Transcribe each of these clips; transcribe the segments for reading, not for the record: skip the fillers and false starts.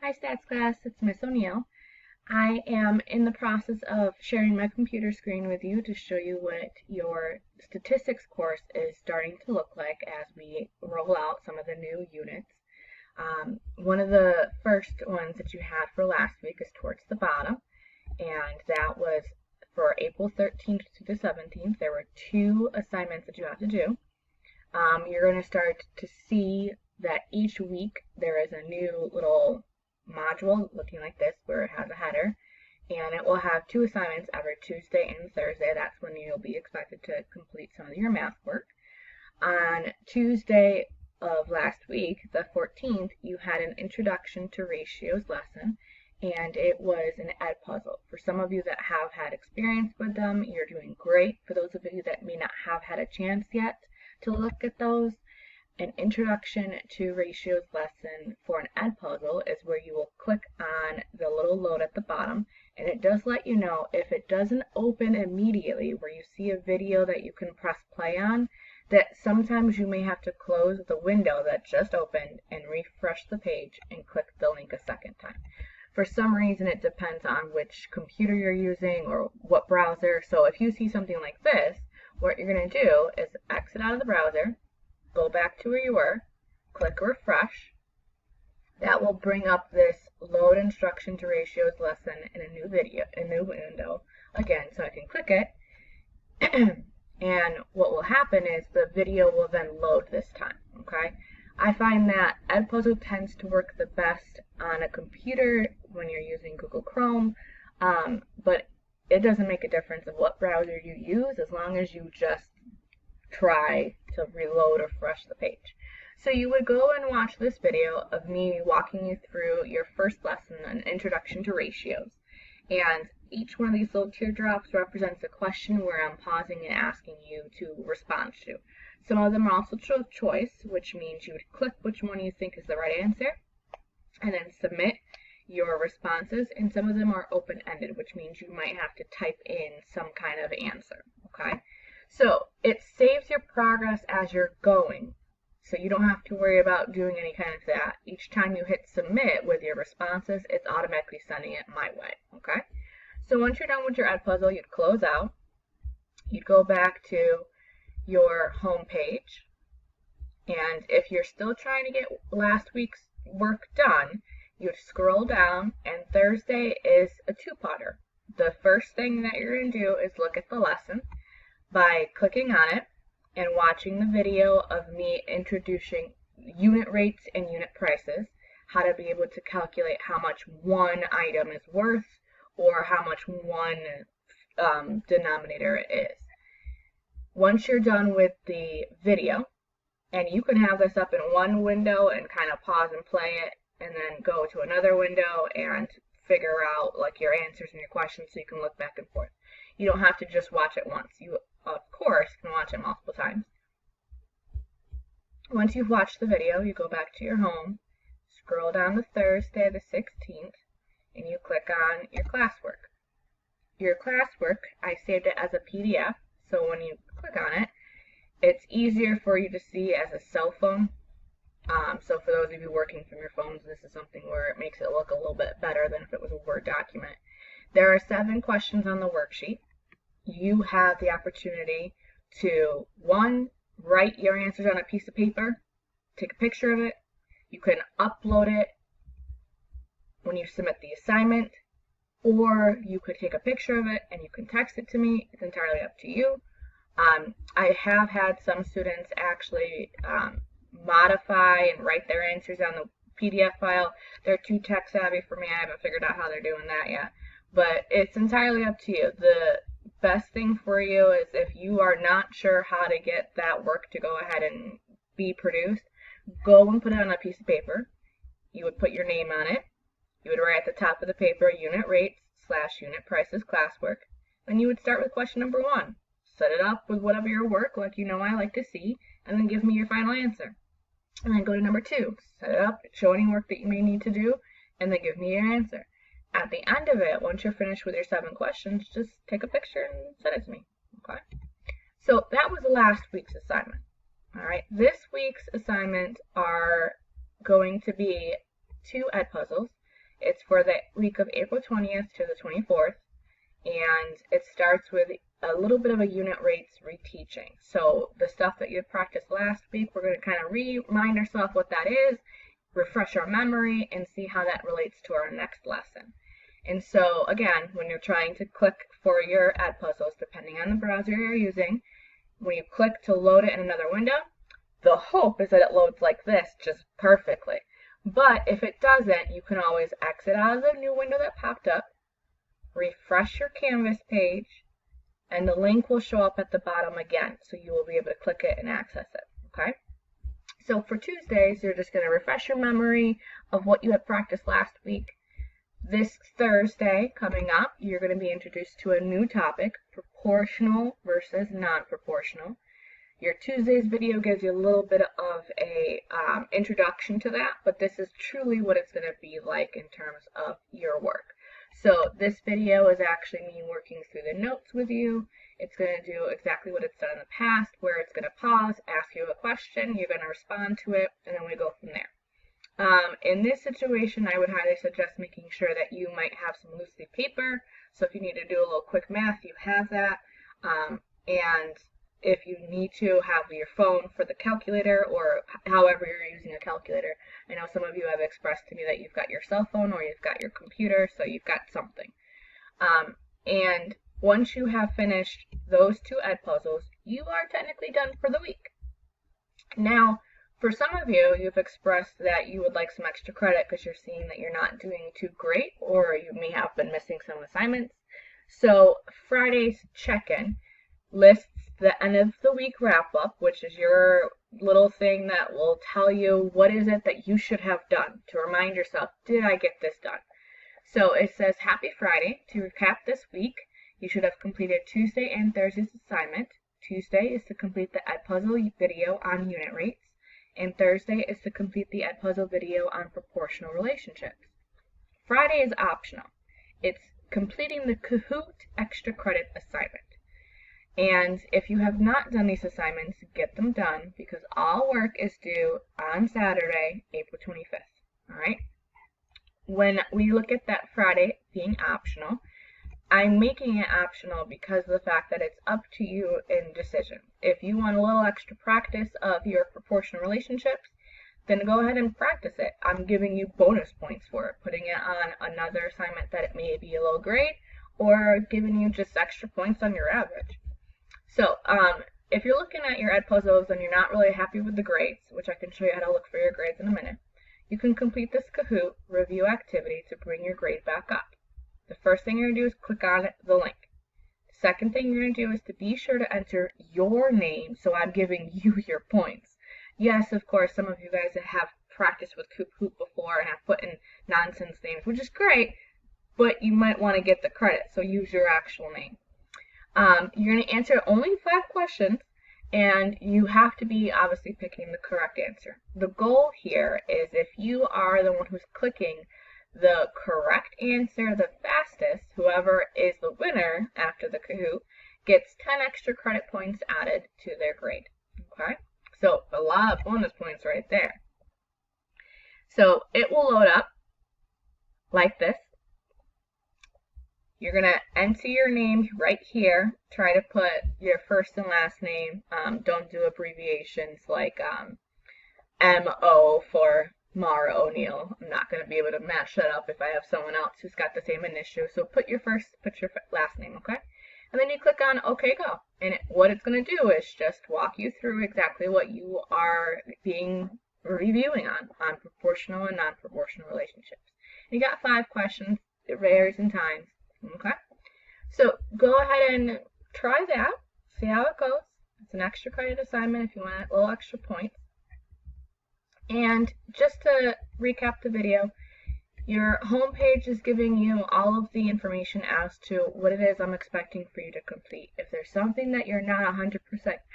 Hi Stats class, it's Miss O'Neill. I am in the process of sharing my computer screen with you to show you what your statistics course is starting to look like as we roll out some of the new units. One of the first ones that you had for last week is towards the bottom, and that was for April 13th to the 17th. There were 2 assignments that you have to do. You're going to start to see that each week there is a new little module looking like this where it has a header, and it will have 2 assignments every Tuesday and Thursday. That's when you'll be expected to complete some of your math work. On Tuesday of last week, the 14th, you had an introduction to ratios lesson, and it was an Edpuzzle. For some of you that have had experience with them, you're doing great. For those of you that may not have had a chance yet to look at those, an introduction to ratios lesson for an Edpuzzle is where you will click on the little load at the bottom, and it does let you know if it doesn't open immediately where you see a video that you can press play on, that sometimes you may have to close the window that just opened and refresh the page and click the link a second time. For some reason it depends on which computer you're using or what browser. So if you see something like this, what you're going to do is exit out of the browser, go back to where you were, click refresh. That will bring up this load instruction to ratios lesson in a new window again, so I can click it. And what will happen is the video will then load this time. Okay, I find that Edpuzzle tends to work the best on a computer when you're using Google Chrome, but it doesn't make a difference of what browser you use as long as you just try to reload or refresh the page. So you would go and watch this video of me walking you through your first lesson, an introduction to ratios. And each one of these little teardrops represents a question where I'm pausing and asking you to respond to. Some of them are also choice, which means you would click which one you think is the right answer and then submit your responses, and some of them are open-ended, which means you might have to type in some kind of answer. Okay, so it saves your progress as you're going, so you don't have to worry about doing any kind of that. Each time you hit submit with your responses, it's automatically sending it my way. Okay, so once you're done with your Edpuzzle, you'd close out, you'd go back to your home page, and if you're still trying to get last week's work done, you'd scroll down, and Thursday is a 2-parter. The first thing that you're going to do is look at the lesson by clicking on it and watching the video of me introducing unit rates and unit prices, how to be able to calculate how much one item is worth or how much one denominator is. Once you're done with the video, and you can have this up in one window and kind of pause and play it, and then go to another window and figure out like your answers and your questions so you can look back and forth. You don't have to just watch it once. You, of course, can watch it multiple times. Once you've watched the video, you go back to your home, scroll down to Thursday the 16th, and you click on your classwork. Your classwork, I saved it as a PDF, so when you click on it, it's easier for you to see as a cell phone. So for those of you working from your phones, this is something where it makes it look a little bit better than if it was a Word document. There are 7 questions on the worksheet. You have the opportunity to, 1, write your answers on a piece of paper, take a picture of it. You can upload it when you submit the assignment, or you could take a picture of it and you can text it to me. It's entirely up to you. I have had some students actually modify and write their answers on the PDF file. They're too tech savvy for me. I haven't figured out how they're doing that yet. But it's entirely up to you. The best thing for you is if you are not sure how to get that work to go ahead and be produced, go and put it on a piece of paper. You would put your name on it. You would write at the top of the paper, unit rates / unit prices classwork. Then you would start with question number 1. Set it up with whatever your work, like you know I like to see, and then give me your final answer. And then go to number 2. Set it up, show any work that you may need to do, and then give me your answer. At the end of it, once you're finished with your 7 questions, just take a picture and send it to me. Okay? So that was last week's assignment. All right, this week's assignment are going to be 2 Edpuzzles. It's for the week of April 20th to the 24th, and it starts with a little bit of a unit rates reteaching. So the stuff that you practiced last week, we're going to kind of remind ourselves what that is, refresh our memory, and see how that relates to our next lesson. And so again, when you're trying to click for your Edpuzzles, depending on the browser you're using, when you click to load it in another window, the hope is that it loads like this just perfectly. But if it doesn't, you can always exit out of the new window that popped up, refresh your Canvas page, and the link will show up at the bottom again, so you will be able to click it and access it, okay? So for Tuesdays, you're just going to refresh your memory of what you had practiced last week. This Thursday coming up, you're going to be introduced to a new topic, proportional versus non-proportional. Your Tuesdays video gives you a little bit of a introduction to that, but this is truly what it's going to be like in terms of your work. So this video is actually me working through the notes with you. It's going to do exactly what it's done in the past, where it's going to pause, ask you a question, you're going to respond to it, and then we go from there. In this situation, I would highly suggest making sure that you might have some loose leaf paper. So if you need to do a little quick math, you have that. And if you need to have your phone for the calculator, or however you're using a calculator. I know some of you have expressed to me that you've got your cell phone or you've got your computer, so you've got something. And once you have finished those two Edpuzzles, you are technically done for the week. Now, for some of you, you've expressed that you would like some extra credit because you're seeing that you're not doing too great, or you may have been missing some assignments. So Friday's check-in lists the end of the week wrap-up, which is your little thing that will tell you what is it that you should have done to remind yourself, did I get this done? So it says, Happy Friday. To recap this week, you should have completed Tuesday and Thursday's assignment. Tuesday is to complete the Edpuzzle video on unit rates, and Thursday is to complete the Edpuzzle video on proportional relationships. Friday is optional. It's completing the Kahoot extra credit assignment. And if you have not done these assignments, get them done, because all work is due on Saturday, April 25th. All right? When we look at that Friday being optional, I'm making it optional because of the fact that it's up to you in decision. If you want a little extra practice of your proportional relationships, then go ahead and practice it. I'm giving you bonus points for it, putting it on another assignment that it may be a low grade, or giving you just extra points on your average. So, if you're looking at your Edpuzzles and you're not really happy with the grades, which I can show you how to look for your grades in a minute, you can complete this Kahoot review activity to bring your grade back up. The first thing you're going to do is click on the link. The second thing you're going to do is to be sure to enter your name, so I'm giving you your points. Yes, of course, some of you guys have practiced with Kahoot before and have put in nonsense names, which is great, but you might want to get the credit, so use your actual name. You're going to answer only 5 questions, and you have to be obviously picking the correct answer. The goal here is if you are the one who's clicking the correct answer the fastest, whoever is the winner after the Kahoot gets 10 extra credit points added to their grade. Okay? So a lot of bonus points right there. So it will load up like this. You're going to enter your name right here. Try to put your first and last name. Don't do abbreviations like M-O for Mara O'Neill. I'm not going to be able to match that up if I have someone else who's got the same initial. So put your last name, okay? And then you click on OK, Go. And what it's going to do is just walk you through exactly what you are reviewing on proportional and non-proportional relationships. You got 5 questions. It varies in times. Okay, so go ahead and try that, see how it goes. It's an extra credit assignment if you want a little extra points. And just to recap the video, your home page is giving you all of the information as to what it is I'm expecting for you to complete. If there's something that you're not 100%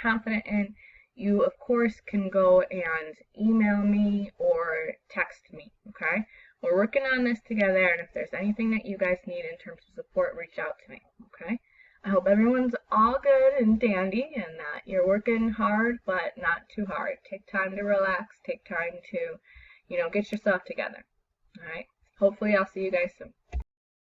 confident in, you of course can go and email me or text me, okay? We're working on this together, and if there's anything that you guys need in terms of support, reach out to me, okay? I hope everyone's all good and dandy, and that you're working hard, but not too hard. Take time to relax. Take time to, get yourself together, all right? hopefully I'll see you guys soon.